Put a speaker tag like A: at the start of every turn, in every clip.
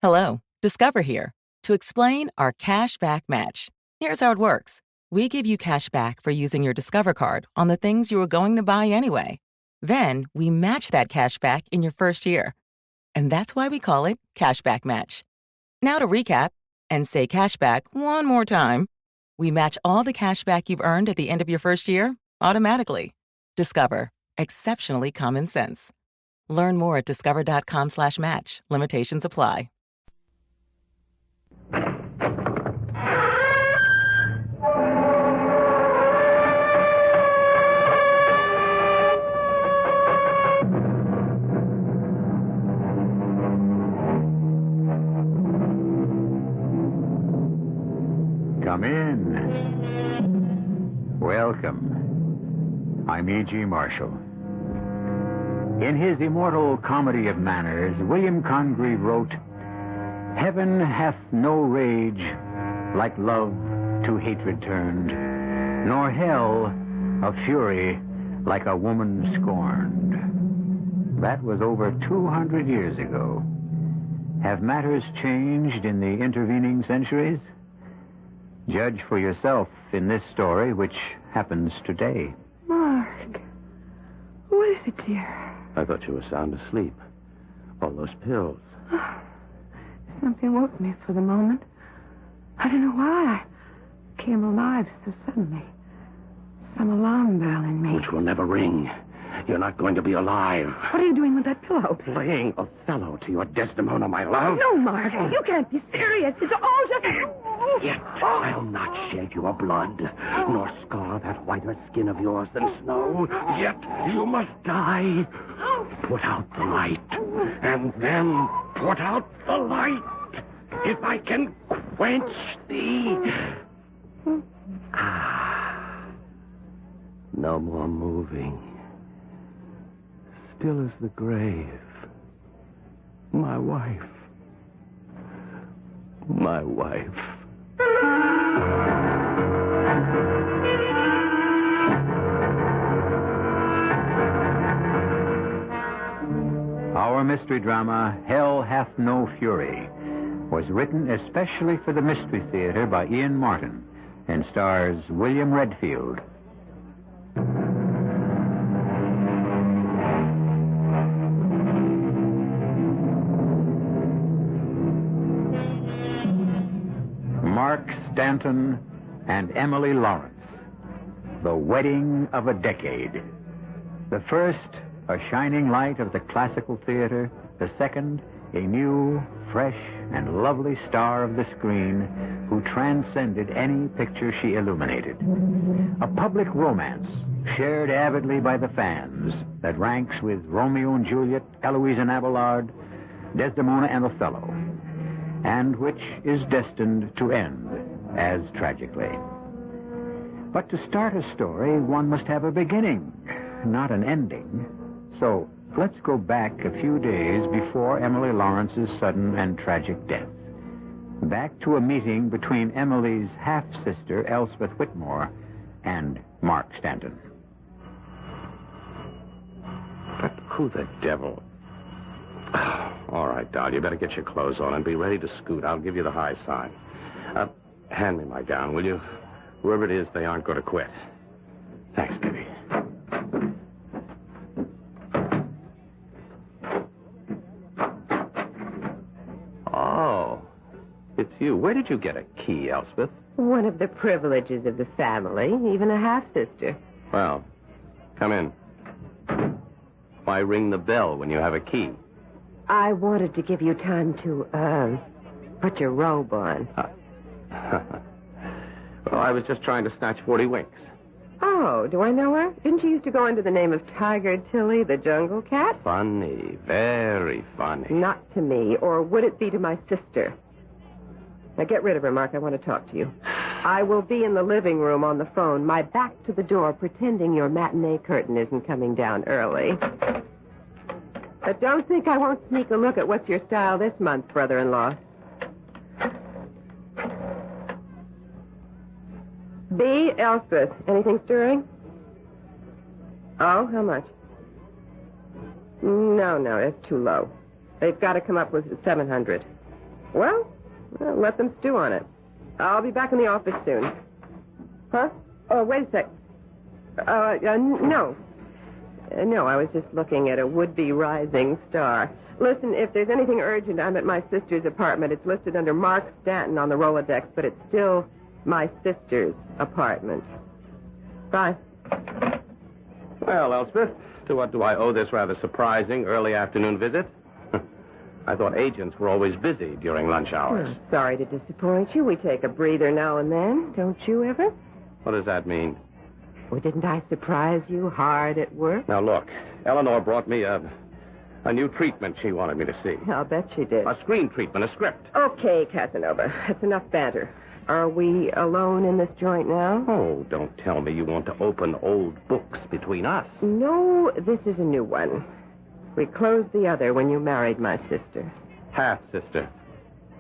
A: Hello, Discover here to explain our cash back match. Here's how it works. We give you cash back for using your Discover card on the things you were going to buy anyway. Then we match that cash back in your first year. And that's why we call it Cashback Match. Now to recap and say cashback one more time. We match all the cash back you've earned at the end of your first year automatically. Discover. Exceptionally common sense. Learn more at discover.com/match. Limitations apply.
B: Come in. Welcome. I'm E.G. Marshall. In his immortal Comedy of Manners, William Congreve wrote, "Heaven hath no rage like love to hatred turned, nor hell a fury like a woman scorned." That was over 200 years ago. Have matters changed in the intervening centuries? Judge for yourself in this story, which happens today.
C: Mark, what is it, dear?
D: I thought you were sound asleep. All those pills.
C: Something woke me for the moment. I don't know why. I came alive so suddenly. Some alarm bell in me.
D: Which will never ring. You're not going to be alive.
C: What are you doing with that pillow?
D: Playing Othello to your Desdemona, my love.
C: No, Mark, you can't be serious. It's all just...
D: Yet I'll not shed your blood, nor scar that whiter skin of yours than snow. Yet you must die. Put out the light, and then put out the light. If I can quench thee. No more moving. Still as the grave. My wife. My wife.
B: Our mystery drama, Hell Hath No Fury, was written especially for the Mystery Theater by Ian Martin and stars William Redfield. Mark Stanton and Emily Lawrence. The Wedding of a Decade. The first, a shining light of the classical theater. The second, a new, fresh, and lovely star of the screen who transcended any picture she illuminated. A public romance shared avidly by the fans that ranks with Romeo and Juliet, Eloise and Abelard, Desdemona and Othello, and which is destined to end as tragically. But to start a story, one must have a beginning, not an ending. So let's go back a few days before Emily Lawrence's sudden and tragic death. Back to a meeting between Emily's half-sister, Elspeth Whitmore, and Mark Stanton.
D: But who the devil? All right, doll, you better get your clothes on and be ready to scoot. I'll give you the high sign. Hand me my gown, will you? Whoever it is, they aren't going to quit. Thanks, baby. Oh, it's you. Where did you get a key, Elspeth?
E: One of the privileges of the family, even a half-sister.
D: Well, come in. Why ring the bell when you have a key?
E: I wanted to give you time to, put your robe on.
D: Well, I was just trying to snatch 40 winks.
E: Oh, do I know her? Didn't she used to go under the name of Tiger Tilly, the jungle cat?
D: Funny, very funny.
E: Not to me, or would it be to my sister? Now get rid of her, Mark. I want to talk to you. I will be in the living room on the phone, my back to the door, pretending your matinee curtain isn't coming down early. But don't think I won't sneak a look at what's your style this month, brother-in-law. B. Elspeth. Anything stirring? Oh, how much? No, that's too low. They've got to come up with 700. Well, let them stew on it. I'll be back in the office soon. Huh? Oh, wait a sec. No. No, I was just looking at a would-be rising star. Listen, if there's anything urgent, I'm at my sister's apartment. It's listed under Mark Stanton on the Rolodex, but it's still my sister's apartment. Bye.
D: Well, Elspeth, to what do I owe this rather surprising early afternoon visit? I thought agents were always busy during lunch hours.
E: Sorry to disappoint you. We take a breather now and then. Don't you ever?
D: What does that mean?
E: Well, didn't I surprise you hard at work?
D: Now, look, Eleanor brought me a new treatment she wanted me to see.
E: I'll bet she did.
D: A screen treatment, a script.
E: Okay, Casanova. It's enough banter. Are we alone in this joint now?
D: Oh, don't tell me you want to open old books between us.
E: No, this is a new one. We closed the other when you married my sister.
D: Half-sister.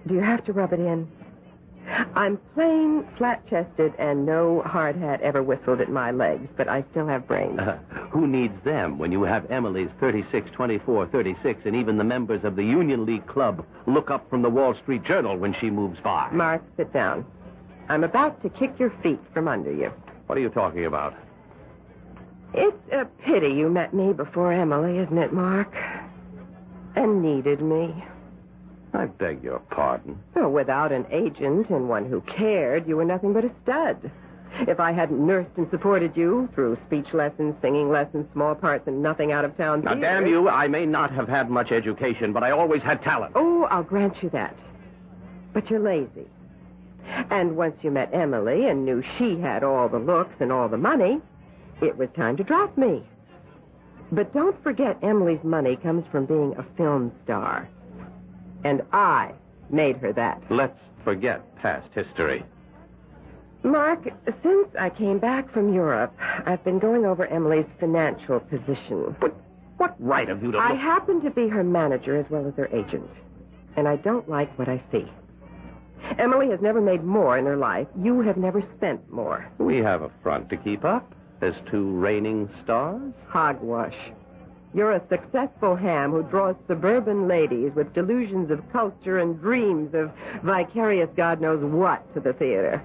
E: Do you have to rub it in? I'm plain, flat-chested, and no hard hat ever whistled at my legs, but I still have brains.
D: Who needs them when you have Emily's 36, 24, 36, and even the members of the Union League Club look up from the Wall Street Journal when she moves by?
E: Mark, sit down. I'm about to kick your feet from under you.
D: What are you talking about?
E: It's a pity you met me before Emily, isn't it, Mark? And needed me.
D: I beg your pardon.
E: So without an agent and one who cared, you were nothing but a stud. If I hadn't nursed and supported you through speech lessons, singing lessons, small parts, and nothing out of town
D: Now, damn you, I may not have had much education, but I always had talent.
E: Oh, I'll grant you that. But you're lazy. And once you met Emily and knew she had all the looks and all the money, it was time to drop me. But don't forget Emily's money comes from being a film star. And I made her that.
D: Let's forget past history.
E: Mark, since I came back from Europe, I've been going over Emily's financial position.
D: But what right have you to
E: I
D: look...
E: happen to be her manager as well as her agent. And I don't like what I see. Emily has never made more in her life. You have never spent more.
D: We have a front to keep up as two reigning stars.
E: Hogwash. You're a successful ham who draws suburban ladies with delusions of culture and dreams of vicarious God knows what to the theater.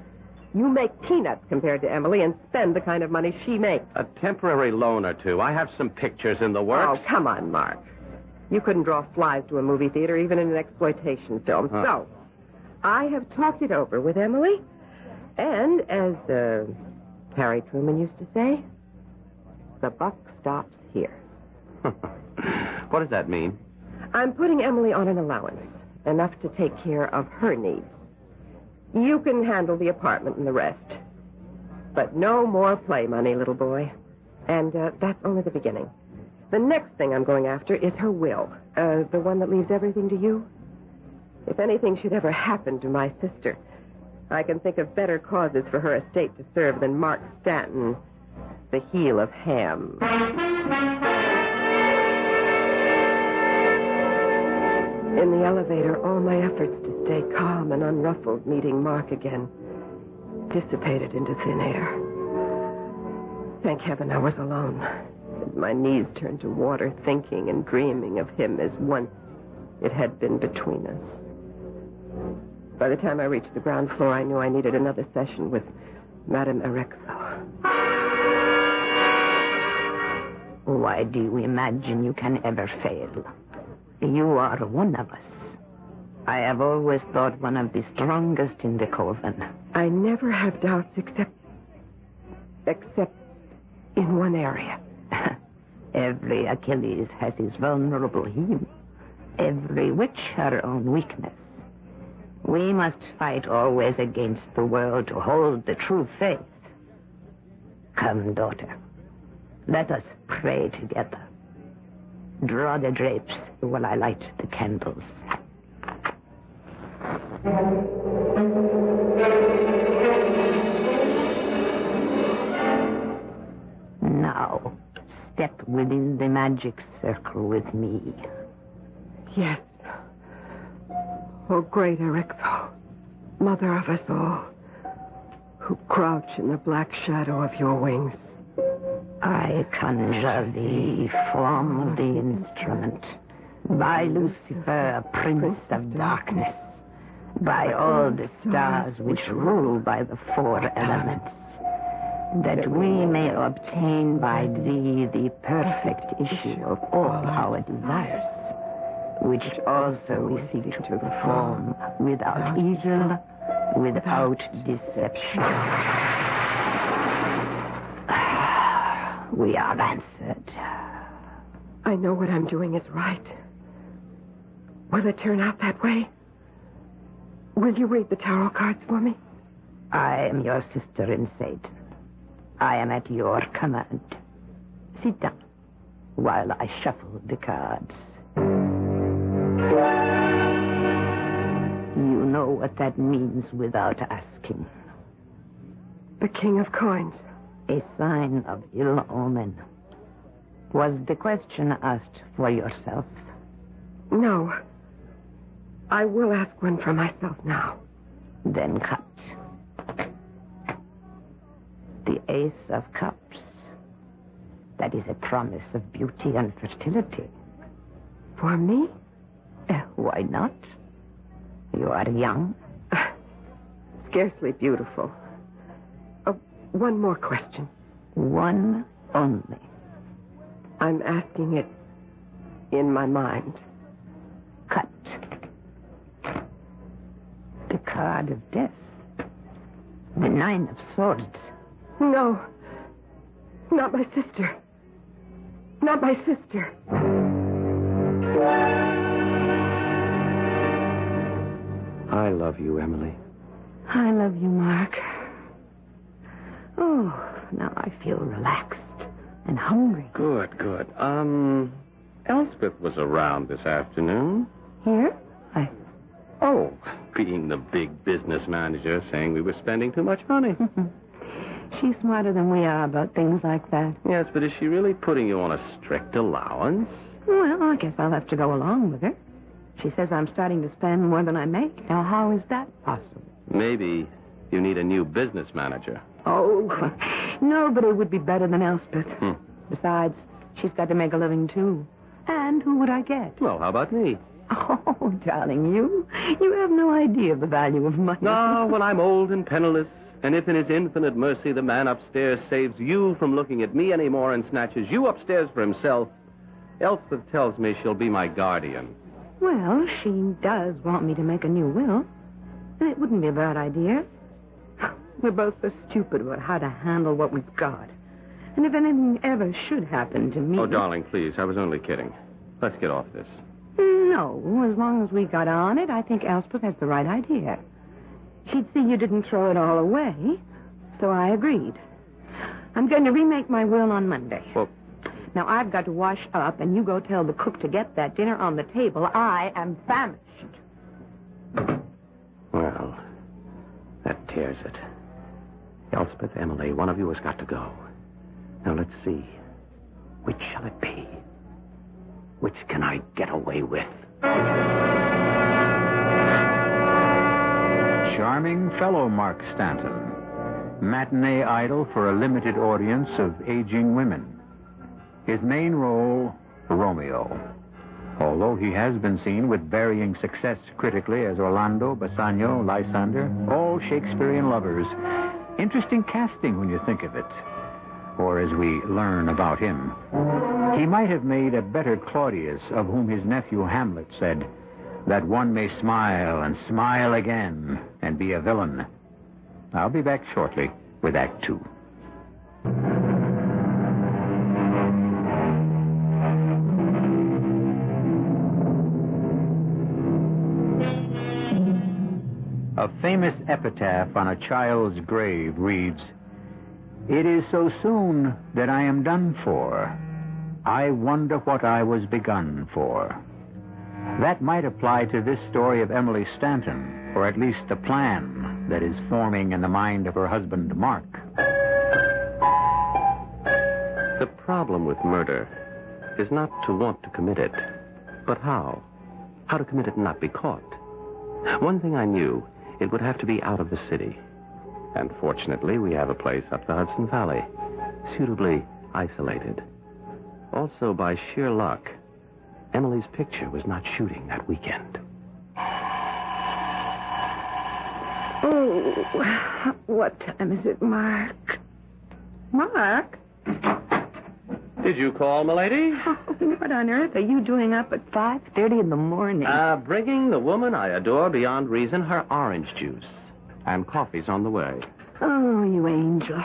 E: You make peanuts compared to Emily and spend the kind of money she makes.
D: A temporary loan or two. I have some pictures in the works.
E: Oh, come on, Mark. You couldn't draw flies to a movie theater, even in an exploitation film.
D: Huh.
E: So, I have talked it over with Emily, and as Harry Truman used to say, the buck stops here.
D: What does that mean?
E: I'm putting Emily on an allowance, enough to take care of her needs. You can handle the apartment and the rest. But no more play money, little boy. And that's only the beginning. The next thing I'm going after is her will. The one that leaves everything to you. If anything should ever happen to my sister, I can think of better causes for her estate to serve than Mark Stanton, the heel of ham. In the elevator, all my efforts to stay calm and unruffled meeting Mark again dissipated into thin air. Thank heaven I was alone, as my knees turned to water, thinking and dreaming of him as once it had been between us. By the time I reached the ground floor, I knew I needed another session with Madame Erexo.
F: Why do you imagine you can ever fail? You are one of us. I have always thought one of the strongest in the coven.
E: I never have doubts except in one area.
F: Every Achilles has his vulnerable heel. Every witch her own weakness. We must fight always against the world to hold the true faith. Come, daughter. Let us pray together. Draw the drapes while I light the candles. Now, step within the magic circle with me.
E: Yes. Oh, great Erexo, mother of us all, who crouch in the black shadow of your wings.
F: I conjure thee, form of the instrument, by Lucifer, a prince of darkness, by all the stars which rule by the four elements, that we may obtain by thee the perfect issue of all our desires, which also we seek to perform without evil, without deception. We are answered.
E: I know what I'm doing is right. Will it turn out that way? Will you read the tarot cards for me?
F: I am your sister in Satan. I am at your command. Sit down while I shuffle the cards. You know what that means without asking.
E: The King of Coins.
F: A sign of ill omen. Was the question asked for yourself?
E: No. I will ask one for myself now.
F: Then cut. The Ace of Cups. That is a promise of beauty and fertility.
E: For me?
F: Why not? You are young.
E: Scarcely beautiful. One more question.
F: One only.
E: I'm asking it in my mind.
F: Cut. The card of death. The Nine of Swords.
E: No. Not my sister. Not my sister.
D: I love you, Emily.
F: I love you, Mark. Oh, now I feel relaxed and hungry.
D: Good. Elspeth was around this afternoon.
F: Here?
D: Oh, being the big business manager, saying we were spending too much money.
F: She's smarter than we are about things like that.
D: Yes, but is she really putting you on a strict allowance?
F: Well, I guess I'll have to go along with her. She says I'm starting to spend more than I make. Now, how is that possible?
D: Maybe you need a new business manager.
F: Oh, nobody would be better than Elspeth. Besides, she's got to make a living, too. And who would I get?
D: Well, how about me?
F: Oh, darling, you have no idea of the value of money.
D: No, when I'm old and penniless, and if in his infinite mercy the man upstairs saves you from looking at me anymore and snatches you upstairs for himself, Elspeth tells me she'll be my guardian.
F: Well, she does want me to make a new will. And it wouldn't be a bad idea. We're both so stupid about how to handle what we've got. And if anything ever should happen to me...
D: Oh, darling, please, I was only kidding. Let's get off this.
F: No, as long as we got on it, I think Elspeth has the right idea. She'd see you didn't throw it all away, so I agreed. I'm going to remake my will on Monday.
D: Well...
F: Now, I've got to wash up, and you go tell the cook to get that dinner on the table. I am famished.
D: Well, that tears it. Elspeth, Emily, one of you has got to go. Now, let's see. Which shall it be? Which can I get away with?
B: Charming fellow, Mark Stanton. Matinee idol for a limited audience of aging women. His main role, Romeo. Although he has been seen with varying success critically as Orlando, Bassanio, Lysander, all Shakespearean lovers. Interesting casting when you think of it. Or as we learn about him. He might have made a better Claudius, of whom his nephew Hamlet said, that one may smile and smile again and be a villain. I'll be back shortly with Act Two. A famous epitaph on a child's grave reads, "It is so soon that I am done for. I wonder what I was begun for." That might apply to this story of Emily Stanton, or at least the plan that is forming in the mind of her husband, Mark.
D: The problem with murder is not to want to commit it, but how. How to commit it and not be caught. One thing I knew, it would have to be out of the city. And fortunately, we have a place up the Hudson Valley, suitably isolated. Also, by sheer luck, Emily's picture was not shooting that weekend.
C: Oh, what time is it, Mark? Mark?
D: Did you call, milady?
C: Oh, what on earth are you doing up at 5:30 in the morning?
D: Bringing the woman I adore beyond reason her orange juice. And coffee's on the way.
C: Oh, you angel.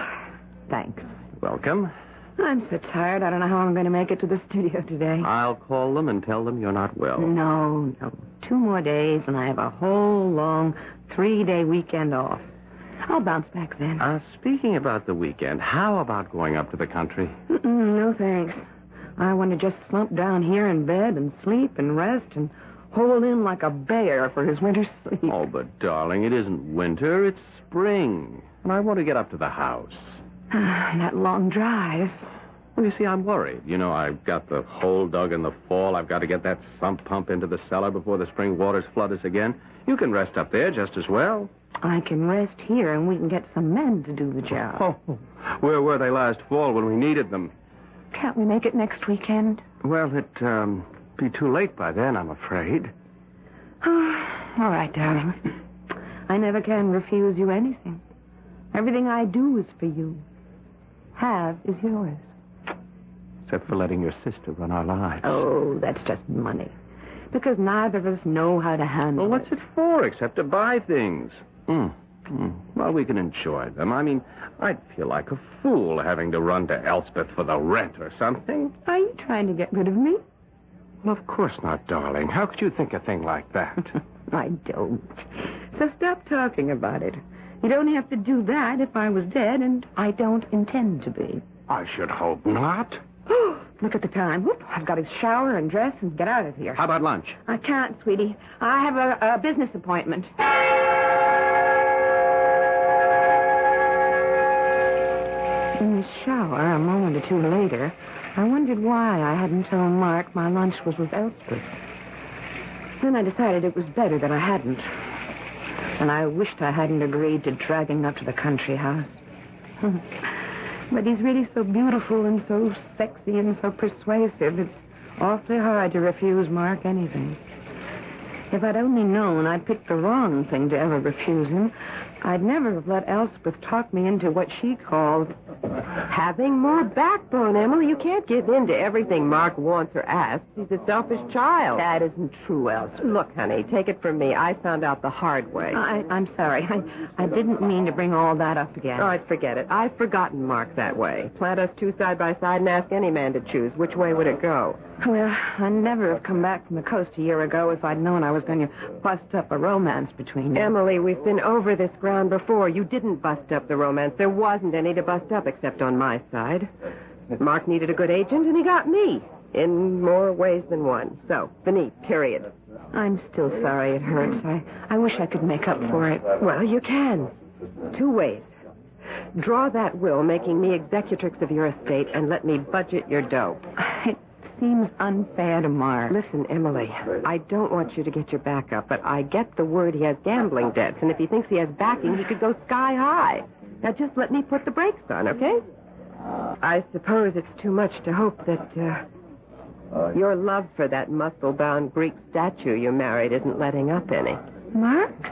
C: Thanks.
D: Welcome.
C: I'm so tired, I don't know how I'm going to make it to the studio today.
D: I'll call them and tell them you're not well.
C: No. 2 more days, and I have a whole long 3-day weekend off. I'll bounce back then.
D: Speaking about the weekend, how about going up to the country?
C: No, thanks. I want to just slump down here in bed and sleep and rest and hold in like a bear for his winter sleep.
D: Oh, but darling, it isn't winter, it's spring. And I want to get up to the house.
C: That long drive.
D: Well, you see, I'm worried. You know, I've got the hole dug in the fall. I've got to get that sump pump into the cellar before the spring waters flood us again. You can rest up there just as well.
C: I can rest here, and we can get some men to do the job.
D: Oh, where were they last fall when we needed them?
C: Can't we make it next weekend?
D: Well, it'd be too late by then, I'm afraid.
C: All right, darling. I never can refuse you anything. Everything I do is for you. Have is yours.
D: Except for letting your sister run our lives.
C: Oh, that's just money. Because neither of us know how to handle
D: Well, what's it for except to buy things? Well, we can enjoy them. I mean, I'd feel like a fool having to run to Elspeth for the rent or something.
C: Are you trying to get rid of me?
D: Well, of course not, darling. How could you think a thing like that?
C: I don't. So stop talking about it. You don't have to do that if I was dead, and I don't intend to be.
D: I should hope not.
C: Look at the time. Whoop, I've got to shower and dress and get out of here.
D: How about lunch?
C: I can't, sweetie. I have a business appointment. In the shower, a moment or two later, I wondered why I hadn't told Mark my lunch was with Elspeth. Then I decided it was better that I hadn't. And I wished I hadn't agreed to dragging up to the country house. But he's really so beautiful and so sexy and so persuasive, it's awfully hard to refuse Mark anything. If I'd only known I'd picked the wrong thing to ever refuse him, I'd never have let Elspeth talk me into what she called
E: Having more backbone, Emily. You can't give in to everything Mark wants or asks. He's a selfish child.
C: That isn't true, Elspeth.
E: Look, honey, take it from me. I found out the hard way.
C: I'm sorry. I didn't mean to bring all that up again.
E: All right, forget it. I've forgotten Mark that way. Plant us two side by side and ask any man to choose. Which way would it go?
C: Well, I'd never have come back from the coast a year ago if I'd known I was going to bust up a romance between you.
E: Emily, we've been over this ground before. You didn't bust up the romance. There wasn't any to bust up except on my side. Mark needed a good agent, and he got me. In more ways than one. So, fini, period.
C: I'm still sorry it hurts. I wish I could make up for it.
E: Well, you can. 2 ways. Draw that will making me executrix of your estate and let me budget your dough.
C: It seems unfair to Mark.
E: Listen, Emily, I don't want you to get your back up, but I get the word he has gambling debts, and if he thinks he has backing, he could go sky high. Now, just let me put the brakes on, okay? I suppose it's too much to hope that your love for that muscle-bound Greek statue you married isn't letting up any.
C: Mark?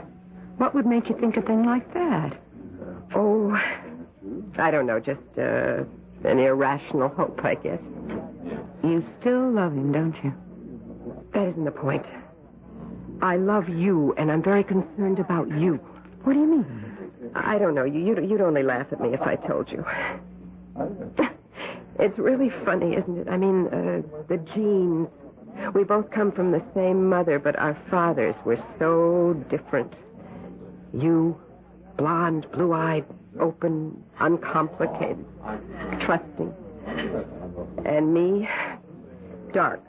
C: What would make you think a thing like that?
E: Oh, I don't know, just an irrational hope, I guess.
C: You still love him, don't you?
E: That isn't the point. I love you, and I'm very concerned about you.
C: What do you mean?
E: I don't know. You'd only laugh at me if I told you. It's really funny, isn't it? I mean, the genes. We both come from the same mother, but our fathers were so different. You, blonde, blue-eyed, open, uncomplicated, trusting. And me, dark,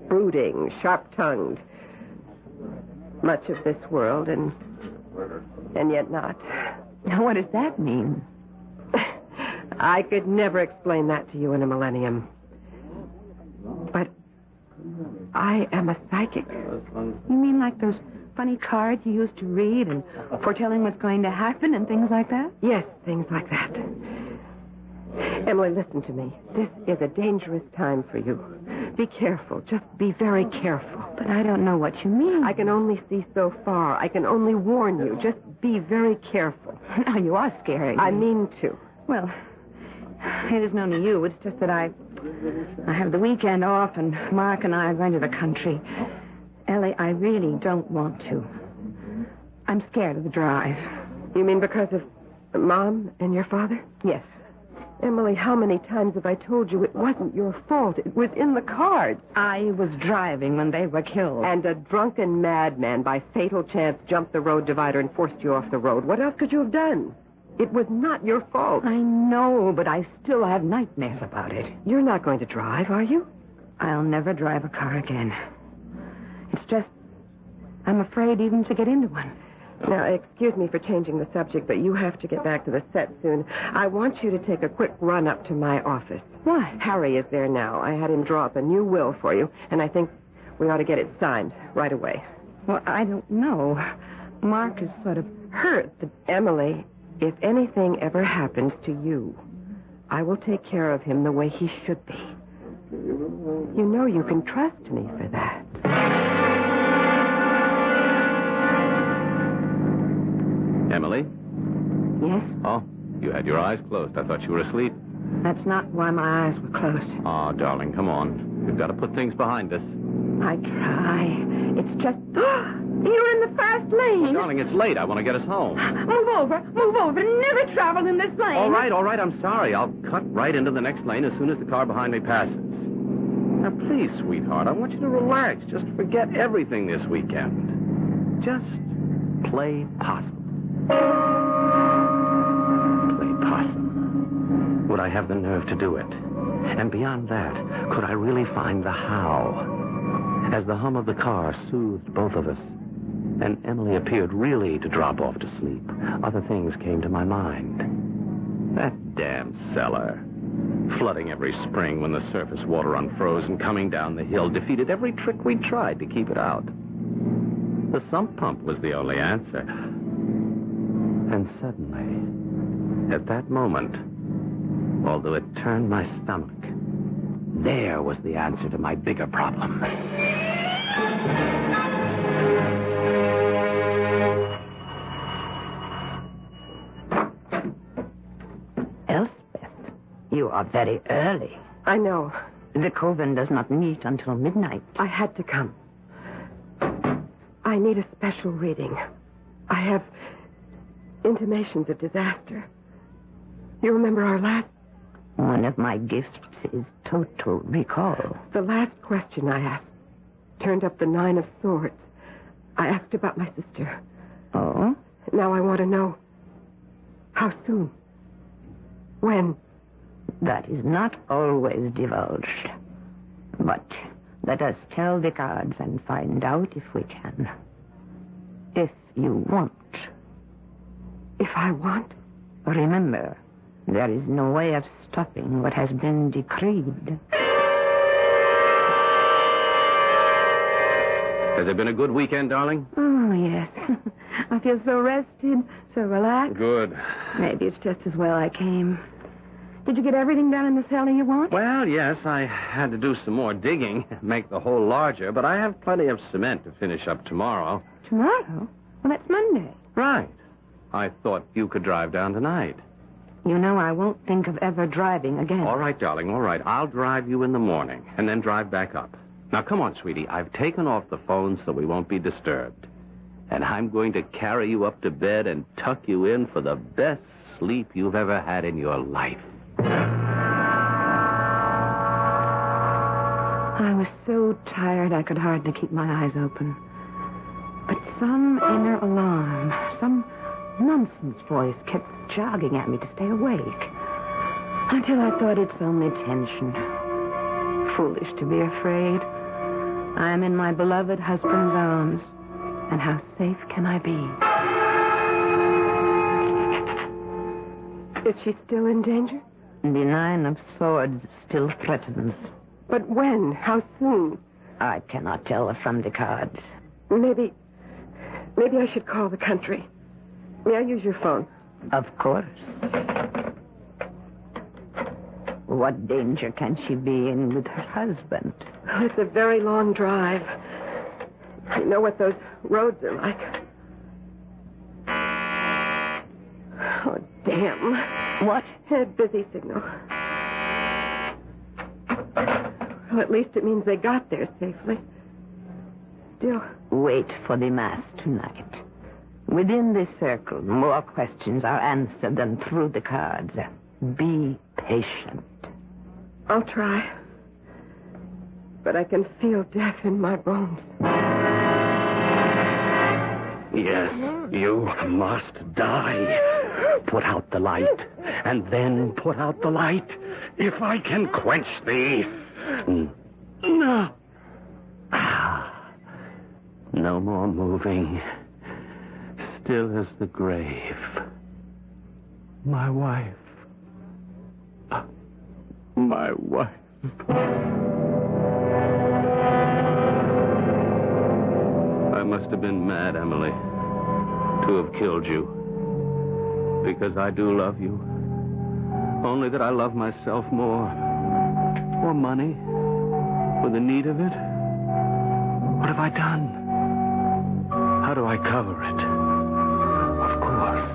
E: brooding, sharp-tongued. Much of this world, and yet not.
C: What does that mean?
E: I could never explain that to you in a millennium. But I am a psychic.
C: You mean like those funny cards you used to read and foretelling what's going to happen and things like that?
E: Yes, things like that. Emily, listen to me. This is a dangerous time for you. Be careful. Just be very careful.
F: But I don't know what you mean.
E: I can only see so far. I can only warn you. Just be very careful.
F: Now, you are scaring me.
E: I mean to.
F: Well, it is known to you. It's just that I have the weekend off, and Mark and I are going to the country. Ellie, I really don't want to. I'm scared of the drive.
E: You mean because of Mom and your father?
F: Yes.
E: Emily, how many times have I told you it wasn't your fault? It was in the cards.
F: I was driving when they were killed.
E: And a drunken madman by fatal chance jumped the road divider and forced you off the road. What else could you have done? It was not your fault.
F: I know, but I still have nightmares about it.
E: You're not going to drive, are you?
F: I'll never drive a car again. It's just, I'm afraid even to get into one.
E: Now, excuse me for changing the subject, but you have to get back to the set soon. I want you to take a quick run up to my office.
F: Why?
E: Harry is there now. I had him draw up a new will for you, and I think we ought to get it signed right away.
F: Well, I don't know. Mark is sort of hurt.
E: But Emily, if anything ever happens to you, I will take care of him the way he should be. You know you can trust me for that.
G: Emily?
F: Yes?
G: Oh, you had your eyes closed. I thought you were asleep.
F: That's not why my eyes were closed.
G: Oh, darling, come on. We've got to put things behind us.
F: I try. It's just... You're in the fast lane.
G: Darling, it's late. I want to get us home.
F: Move over. Move over. Never travel in this lane.
G: All right. I'm sorry. I'll cut right into the next lane as soon as the car behind me passes. Now, please, sweetheart, I want you to relax. Just forget everything this weekend. Just play possum. Play possum. Would I have the nerve to do it? And beyond that, could I really find the how? As the hum of the car soothed both of us, and Emily appeared really to drop off to sleep, other things came to my mind. That damn cellar. Flooding every spring when the surface water unfroze and coming down the hill defeated every trick we tried to keep it out. The sump pump was the only answer. And suddenly, at that moment, although it turned my stomach, there was the answer to my bigger problem.
F: Elspeth, you are very early.
E: I know.
F: The coven does not meet until midnight.
E: I had to come. I need a special reading. I have intimations of disaster. You remember our last...
F: One of my gifts is total recall.
E: The last question I asked turned up the 9 of Swords. I asked about my sister.
F: Oh?
E: Now I want to know how soon. When?
F: That is not always divulged. But let us tell the cards and find out if we can. If you want.
E: If I want?
F: Remember, there is no way of stopping what has been decreed.
G: Has it been a good weekend, darling?
F: Oh, yes. I feel so rested, so relaxed.
G: Good.
F: Maybe it's just as well I came. Did you get everything done in the cellar you want?
G: Well, yes, I had to do some more digging, make the hole larger, but I have plenty of cement to finish up tomorrow.
F: Tomorrow? Well, that's Monday.
G: Right. I thought you could drive down tonight.
F: You know I won't think of ever driving again.
G: All right, darling, all right. I'll drive you in the morning and then drive back up. Now, come on, sweetie. I've taken off the phone so we won't be disturbed. And I'm going to carry you up to bed and tuck you in for the best sleep you've ever had in your life.
F: I was so tired I could hardly keep my eyes open. But some inner alarm, some nonsense voice kept jogging at me to stay awake. Until I thought it's only tension. Foolish to be afraid. I am in my beloved husband's arms. And how safe can I be?
E: Is she still in danger?
F: The 9 of Swords still threatens.
E: But when? How soon?
F: I cannot tell from the cards.
E: Maybe I should call the country. May I use your phone?
F: Of course. What danger can she be in with her husband?
E: Oh, it's a very long drive. You know what those roads are like. Oh, damn.
F: What?
E: A busy signal. Well, at least it means they got there safely. Still.
F: Wait for the mass tonight. Within this circle, more questions are answered than through the cards. Be patient.
E: I'll try. But I can feel death in my bones.
D: Yes, you must die. Put out the light, and then put out the light. If I can quench thee. No.
G: No more moving. Still as the grave. My wife. My wife. I must have been mad, Emily, to have killed you. Because I do love you. Only that I love myself more. For money. For the need of it. What have I done? How do I cover it? Of course.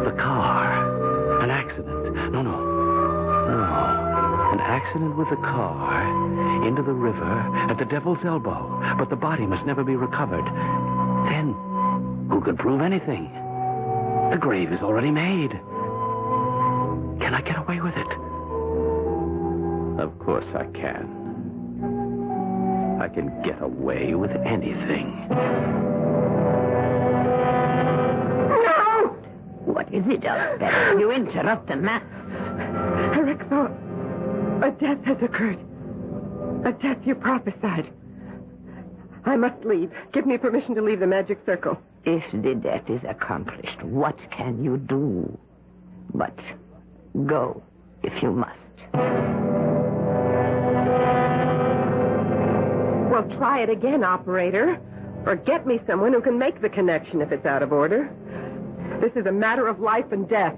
G: The car. An accident. No. An accident with a car into the river at the Devil's Elbow. But the body must never be recovered. Then, who could prove anything? The grave is already made. Can I get away with it? Of course I can. I can get away with anything.
E: No!
F: What is it, Elspeth? You interrupt the mass.
E: Eric thought a death has occurred. A death you prophesied. I must leave. Give me permission to leave the magic circle.
F: If the death is accomplished, what can you do? But go, if you must.
E: Well, try it again, operator. Or get me someone who can make the connection if it's out of order. This is a matter of life and death.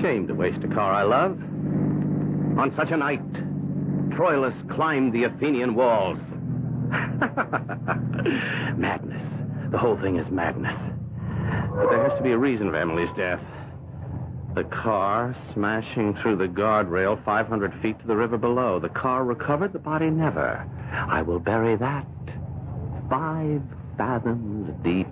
G: Shame to waste a car I love. On such a night, Troilus climbed the Athenian walls. Madness. The whole thing is madness. But there has to be a reason for Emily's death. The car smashing through the guardrail 500 feet to the river below. The car recovered, the body never. I will bury that 5 fathoms deep.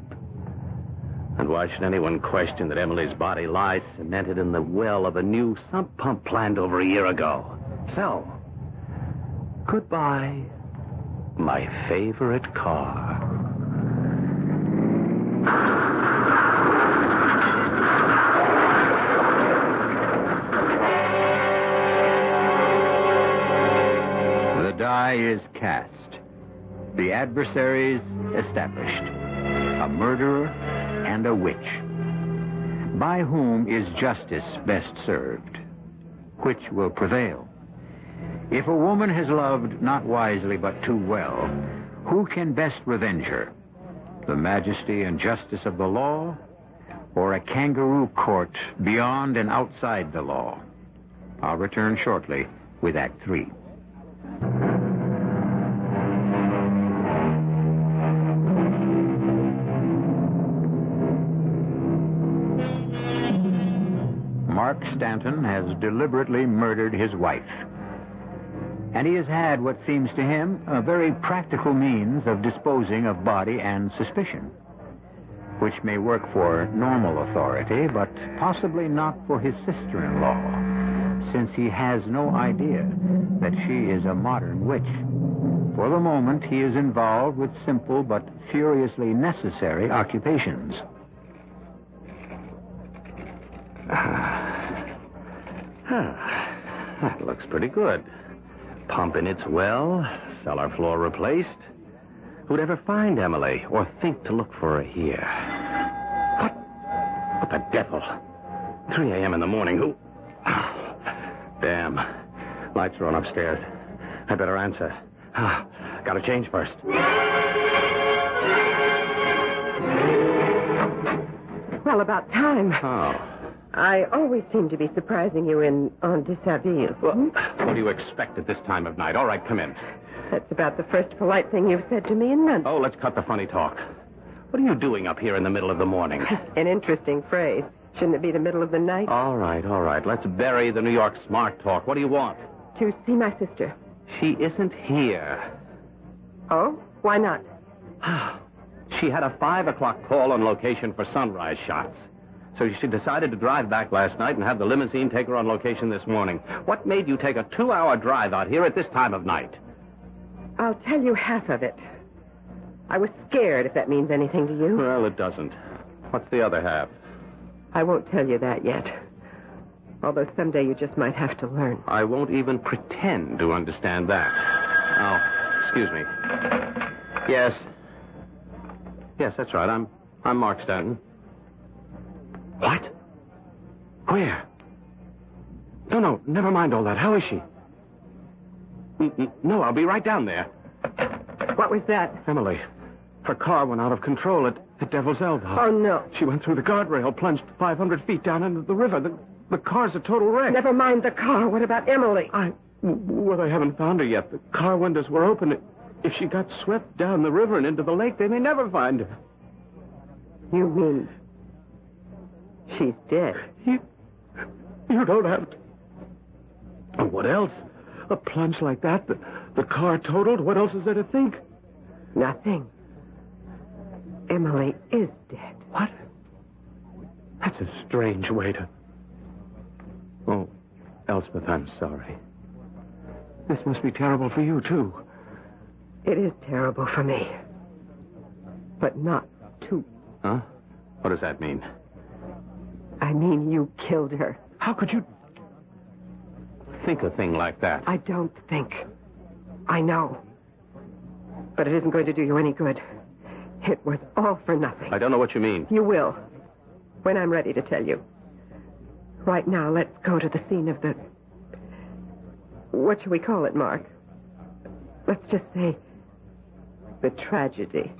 G: And why should anyone question that Emily's body lies cemented in the well of a new sump pump planned over a year ago? So, goodbye, my favorite car.
B: The die is cast. The adversaries established. A murderer and a witch. By whom is justice best served? Which will prevail? If a woman has loved not wisely but too well, who can best revenge her? The majesty and justice of the law, or a kangaroo court beyond and outside the law? I'll return shortly with Act 3. Mark Stanton has deliberately murdered his wife. And he has had what seems to him a very practical means of disposing of body and suspicion, which may work for normal authority, but possibly not for his sister-in-law, since he has no idea that she is a modern witch. For the moment, he is involved with simple but furiously necessary occupations.
G: That looks pretty good. Pump in its well, cellar floor replaced. Who'd ever find Emily or think to look for her here? What the devil? 3 a.m. in the morning. Who? Oh, damn. Lights are on upstairs. I better answer. Gotta change first.
E: Well, about time.
G: Oh.
E: I always seem to be surprising you en déshabille.
G: Well, what do you expect at this time of night? All right, come in.
E: That's about the first polite thing you've said to me in months.
G: Oh, let's cut the funny talk. What are you doing up here in the middle of the morning?
E: An interesting phrase. Shouldn't it be the middle of the night?
G: All right. Let's bury the New York smart talk. What do you want?
E: To see my sister.
G: She isn't here.
E: Oh? Why not?
G: She had a 5 o'clock call on location for sunrise shots. So she decided to drive back last night and have the limousine take her on location this morning. What made you take a 2-hour drive out here at this time of night?
E: I'll tell you half of it. I was scared, if that means anything to you.
G: Well, it doesn't. What's the other half?
E: I won't tell you that yet. Although someday you just might have to learn.
G: I won't even pretend to understand that. Oh, excuse me. Yes. Yes, that's right. I'm Mark Stanton. What? Where? No, never mind all that. How is she? No, I'll be right down there.
E: What was that?
G: Emily, her car went out of control at Devil's Elbow.
E: Oh, no.
G: She went through the guardrail, plunged 500 feet down into the river. The car's a total wreck.
E: Never mind the car. What about Emily?
G: Well, they haven't found her yet. The car windows were open. If she got swept down the river and into the lake, they may never find her.
E: You mean she's dead?
G: You don't have to. Oh, what else? A plunge like that, the car totaled. What else is there to think?
E: Nothing. Emily is dead.
G: What? That's a strange way to... Oh, Elspeth, I'm sorry. This must be terrible for you, too.
E: It is terrible for me. But not too.
G: Huh? What does that mean?
E: I mean, you killed her.
G: How could you think a thing like that?
E: I don't think. I know. But it isn't going to do you any good. It was all for nothing.
G: I don't know what you mean.
E: You will. When I'm ready to tell you. Right now, let's go to the scene of the... What shall we call it, Mark? Let's just say... the tragedy.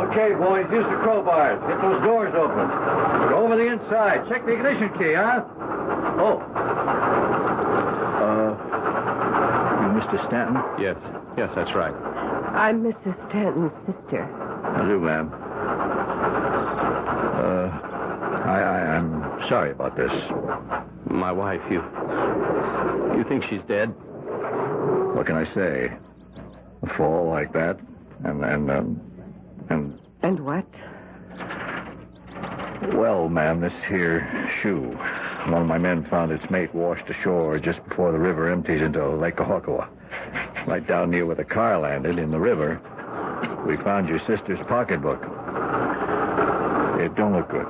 H: Okay, boys, use the crowbars. Get those doors open. Go over the inside. Check the ignition key, huh? Oh. You Mr. Stanton?
G: Yes, that's right.
E: I'm Mrs. Stanton's sister.
H: How do, ma'am? I'm sorry about this.
G: My wife, you think she's dead?
H: What can I say? A fall like that, and
E: what?
H: Well, ma'am, this here shoe. One of my men found its mate washed ashore just before the river empties into Lake Ohakwa. Right down near where the car landed, in the river, we found your sister's pocketbook. It don't look good.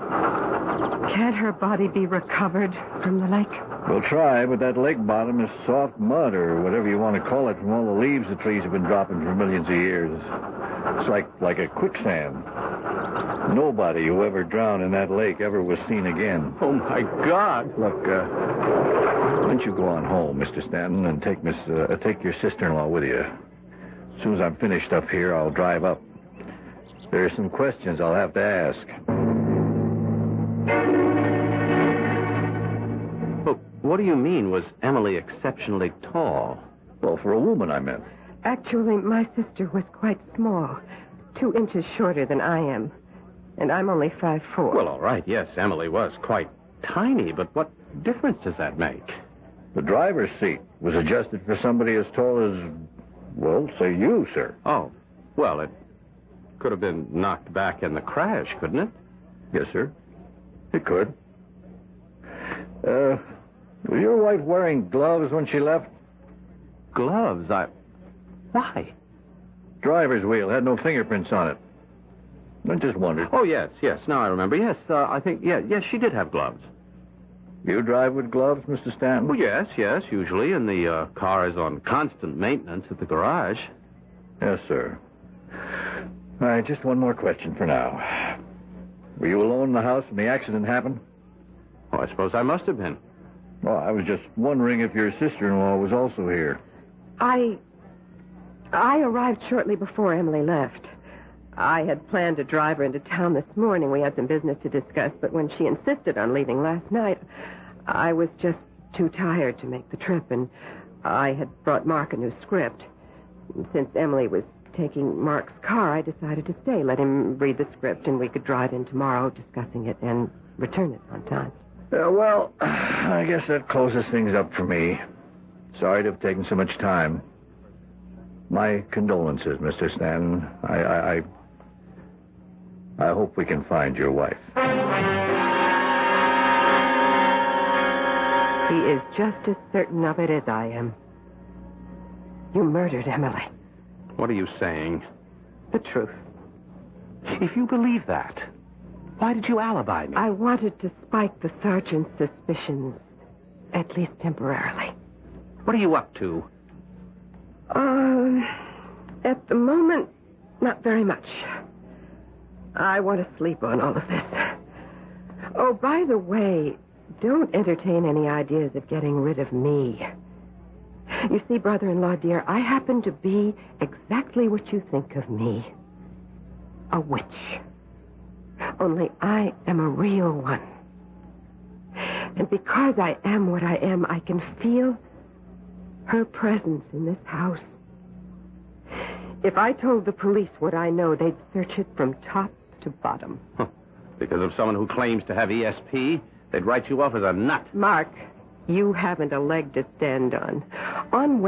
E: Can't her body be recovered from the lake?
H: We'll try, but that lake bottom is soft mud, or whatever you want to call it, from all the leaves the trees have been dropping for millions of years. It's like a quicksand. Nobody who ever drowned in that lake ever was seen again.
G: Oh, my God.
H: Look, why don't you go on home, Mr. Stanton, and take your sister-in-law with you. As soon as I'm finished up here, I'll drive up. There are some questions I'll have to ask.
G: But what do you mean, was Emily exceptionally tall?
H: Well, for a woman, I meant.
E: Actually, my sister was quite small. 2 inches shorter than I am. And I'm only 5'4".
G: Well, all right, yes, Emily was quite tiny, but what difference does that make?
H: The driver's seat was adjusted for somebody as tall as, well, say you, sir.
G: Oh, well, it could have been knocked back in the crash, couldn't it?
H: Yes, sir. It could. Was your wife wearing gloves when she left?
G: Gloves? Why?
H: Driver's wheel had no fingerprints on it. I just wondered.
G: Oh, yes. Now I remember. Yes, I think, yes, she did have gloves.
H: You drive with gloves, Mr. Stanton?
G: Well, yes, usually, and the car is on constant maintenance at the garage.
H: Yes, sir. All right, just one more question for now. Were you alone in the house when the accident happened?
G: Oh, I suppose I must have been.
H: Well, I was just wondering if your sister-in-law was also here.
E: I arrived shortly before Emily left. I had planned to drive her into town this morning. We had some business to discuss, but when she insisted on leaving last night, I was just too tired to make the trip, and I had brought Mark a new script. Since Emily was taking Mark's car, I decided to stay, let him read the script, and we could drive in tomorrow discussing it and return it on time.
H: Well, I guess that closes things up for me. Sorry to have taken so much time. My condolences, Mr. Stanton. I hope we can find your wife.
E: He is just as certain of it as I am. You murdered Emily.
G: What are you saying?
E: The truth.
G: If you believe that, why did you alibi me?
E: I wanted to spike the sergeant's suspicions, at least temporarily.
G: What are you up to?
E: At the moment, not very much. I want to sleep on all of this. Oh, by the way, don't entertain any ideas of getting rid of me. You see, brother-in-law, dear, I happen to be exactly what you think of me. A witch. Only I am a real one. And because I am what I am, I can feel her presence in this house. If I told the police what I know, they'd search it from top to bottom.
G: Because of someone who claims to have ESP, they'd write you off as a nut.
E: Mark, you haven't a leg to stand on. On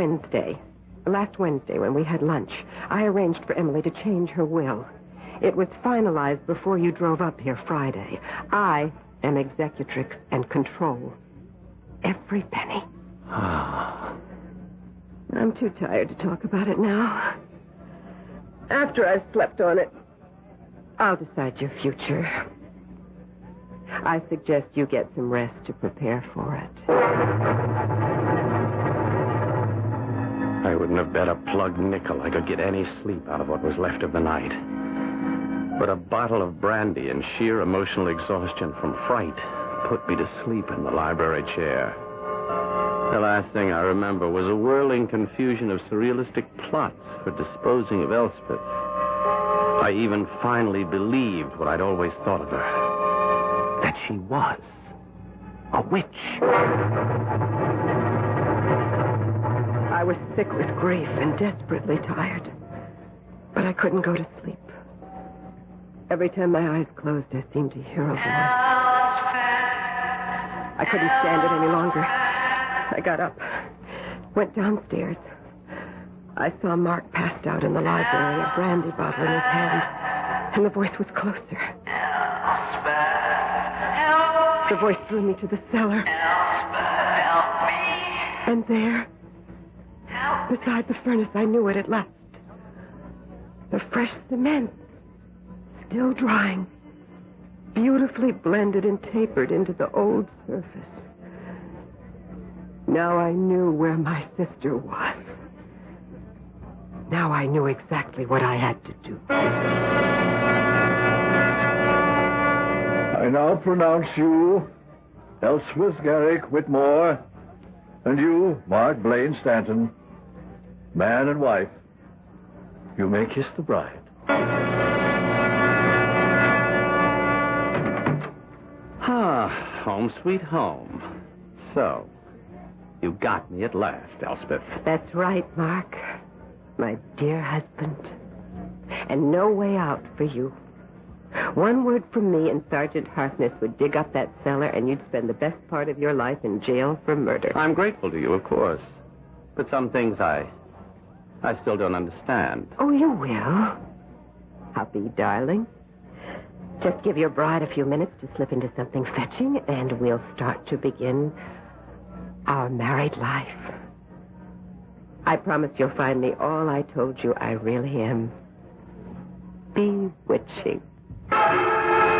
E: last Wednesday, when we had lunch, I arranged for Emily to change her will. It was finalized before you drove up here Friday. I am executrix and control every penny. I'm too tired to talk about it now. After I've slept on it, I'll decide your future. I suggest you get some rest to prepare for it.
G: I wouldn't have bet a plugged nickel I could get any sleep out of what was left of the night. But a bottle of brandy and sheer emotional exhaustion from fright put me to sleep in the library chair. The last thing I remember was a whirling confusion of surrealistic plots for disposing of Elspeth. I even finally believed what I'd always thought of her. That she was a witch.
E: I was sick with grief and desperately tired. But I couldn't go to sleep. Every time my eyes closed, I seemed to hear a voice. I couldn't stand it any longer. I got up, went downstairs. I saw Mark passed out in the library, a brandy bottle in his hand, and the voice was closer. The voice drew me to the cellar.
I: Help me.
E: And there, beside the furnace, I knew it at last. The fresh cement, still drying, beautifully blended and tapered into the old surface. Now I knew where my sister was. Now I knew exactly what I had to do.
H: I now pronounce you Elspeth Garrick Whitmore, and you, Mark Blaine Stanton, man and wife. You may kiss the bride.
G: Home sweet home. So, you got me at last, Elspeth.
E: That's right, Mark. My dear husband. And no way out for you. One word from me and Sergeant Harkness would dig up that cellar and you'd spend the best part of your life in jail for murder.
G: I'm grateful to you, of course. But some things I still don't understand.
E: Oh, you will. Huppy, darling. Just give your bride a few minutes to slip into something fetching, and we'll start to begin our married life. I promise you'll find me all I told you I really am. Bewitching.
G: I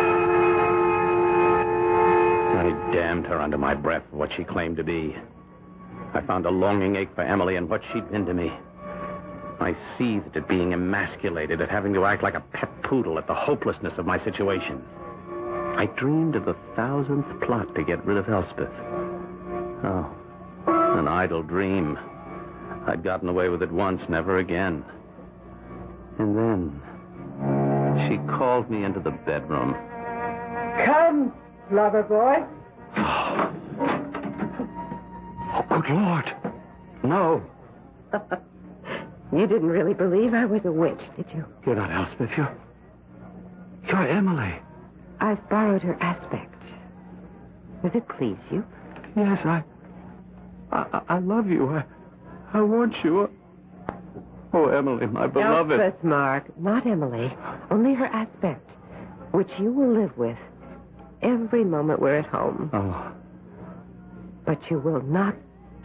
G: damned her under my breath for what she claimed to be. I found a longing ache for Emily and what she'd been to me. I seethed at being emasculated, at having to act like a pet poodle, at the hopelessness of my situation. I dreamed of the 1,000th plot to get rid of Elspeth. Oh, an idle dream. I'd gotten away with it once, never again. And then She called me into the bedroom.
E: Come, lover boy.
G: Oh, good Lord. No.
E: You didn't really believe I was a witch, did you?
G: You're not Elspeth. You're Emily.
E: I've borrowed her aspect. Does it please you?
G: Yes, I love you. I want you. Oh, Emily, my beloved.
E: Elspeth, Mark, not Emily. Only her aspect, which you will live with every moment we're at home.
G: Oh.
E: But you will not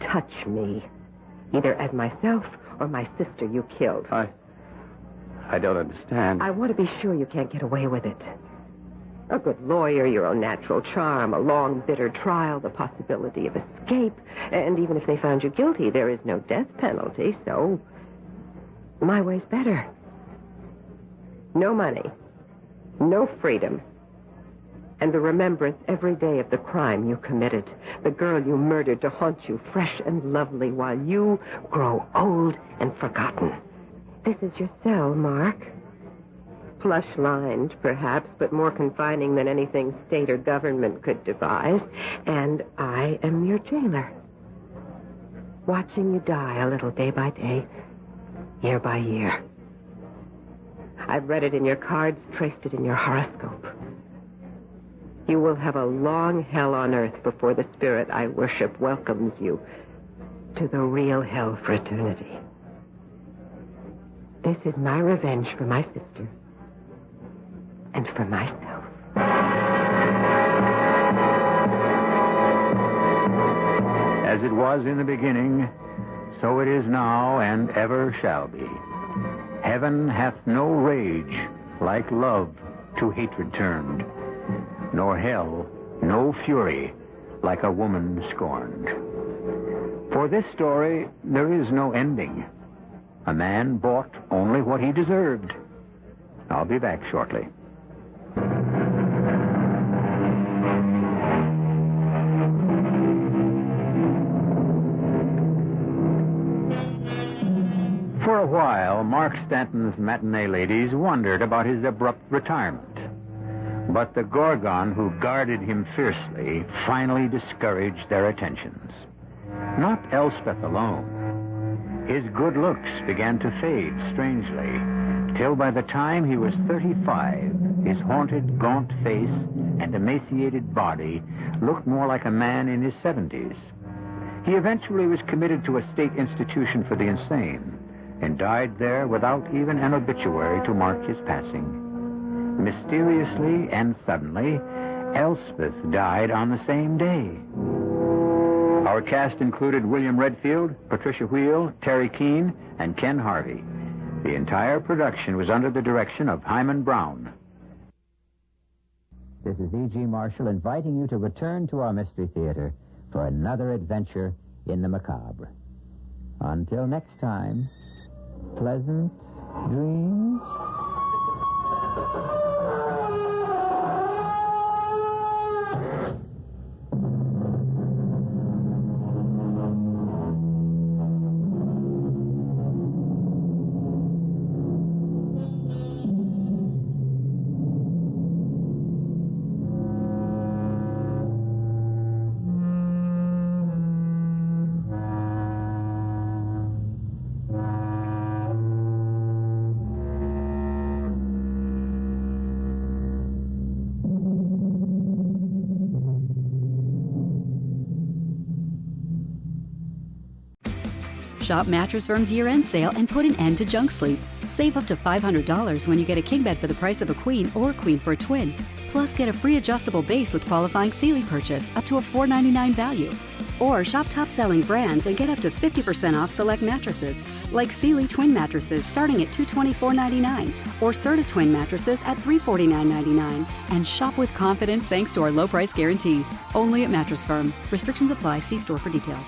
E: touch me, either as myself or my sister you killed.
G: I don't understand.
E: I want to be sure you can't get away with it. A good lawyer, your own natural charm, a long, bitter trial, the possibility of escape. And even if they found you guilty, there is no death penalty, so my way's better. No money, no freedom, and the remembrance every day of the crime you committed, the girl you murdered to haunt you fresh and lovely while you grow old and forgotten. This is your cell, Mark. Plush-lined, perhaps, but more confining than anything state or government could devise. And I am your jailer. Watching you die a little day by day, year by year. I've read it in your cards, traced it in your horoscope. You will have a long hell on earth before the spirit I worship welcomes you to the real hell for eternity. This is my revenge for my sister. And for myself.
B: As it was in the beginning, so it is now and ever shall be. Heaven hath no rage like love to hatred turned, nor hell no fury like a woman scorned. For this story there is no ending. A man bought only what he deserved. I'll be back shortly. For a while, Mark Stanton's matinee ladies wondered about his abrupt retirement. But the Gorgon who guarded him fiercely finally discouraged their attentions. Not Elspeth alone. His good looks began to fade strangely, till by the time he was 35, his haunted, gaunt face and emaciated body looked more like a man in his 70s. He eventually was committed to a state institution for the insane and died there without even an obituary to mark his passing. Mysteriously and suddenly, Elspeth died on the same day. Our cast included William Redfield, Patricia Wheel, Terry Keane, and Ken Harvey. The entire production was under the direction of Hyman Brown.
J: This is E.G. Marshall inviting you to return to our Mystery Theater for another adventure in the macabre. Until next time, pleasant dreams.
K: Shop Mattress Firm's year-end sale and put an end to junk sleep. Save up to $500 when you get a king bed for the price of a queen or a queen for a twin. Plus, get a free adjustable base with qualifying Sealy purchase up to a $4.99 value. Or shop top-selling brands and get up to 50% off select mattresses, like Sealy twin mattresses starting at $224.99 or Serta twin mattresses at $349.99. And shop with confidence thanks to our low price guarantee. Only at Mattress Firm. Restrictions apply. See store for details.